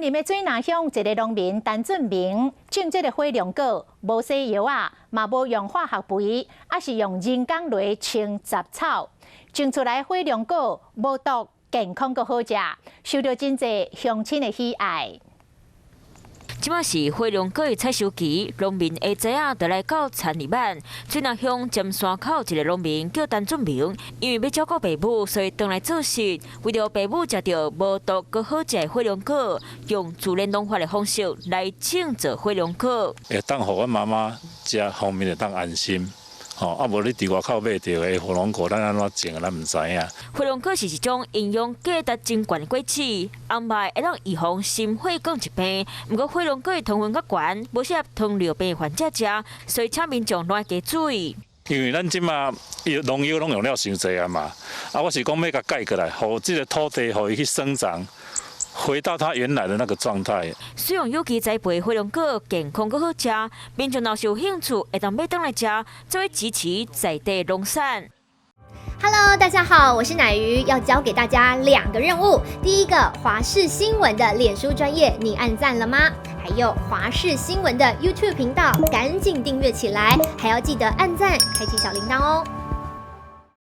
林的水南乡一个农民陈俊明种这个火龙果，无洗药啊，嘛无用化学肥，啊是用人工来清杂草，种出来火龙果无毒、健康阁好食，受到真侪乡亲的喜爱。 即马是火龙果的采收期，农民下早仔就来到田里面。水南乡尖山口一个农民叫陈俊明，因为要照顾爸母，所以回来做事。为着爸母食到无毒阁好食的火龙果，用自然农法的方式来种植火龙果。会当互阮妈妈食方面会当安心。 啊，无你伫外口买到的火龙果，咱安怎种，咱唔知影。火龙果是一种营养价值真悬的果子，红麦会当预防心血管疾病。不过火龙果的糖分较悬，无适合糖尿病患者食，所以请民众多加注意。 因为咱即马农药拢用了伤济啊嘛，我是讲要甲改过来，互即个土地互伊去生长。 回到它原来的那个状态。使用有机栽培火龙果，健康阁好食。民众若是有兴趣，会当买回来食，作为支持在地农产。Hello， 大家好，我是乃瑜，要教给大家2个任务。第一个，华视新闻的脸书专页，你按赞了吗？还有华视新闻的 YouTube 频道，赶紧订阅起来，还要记得按赞，开启小铃铛哦。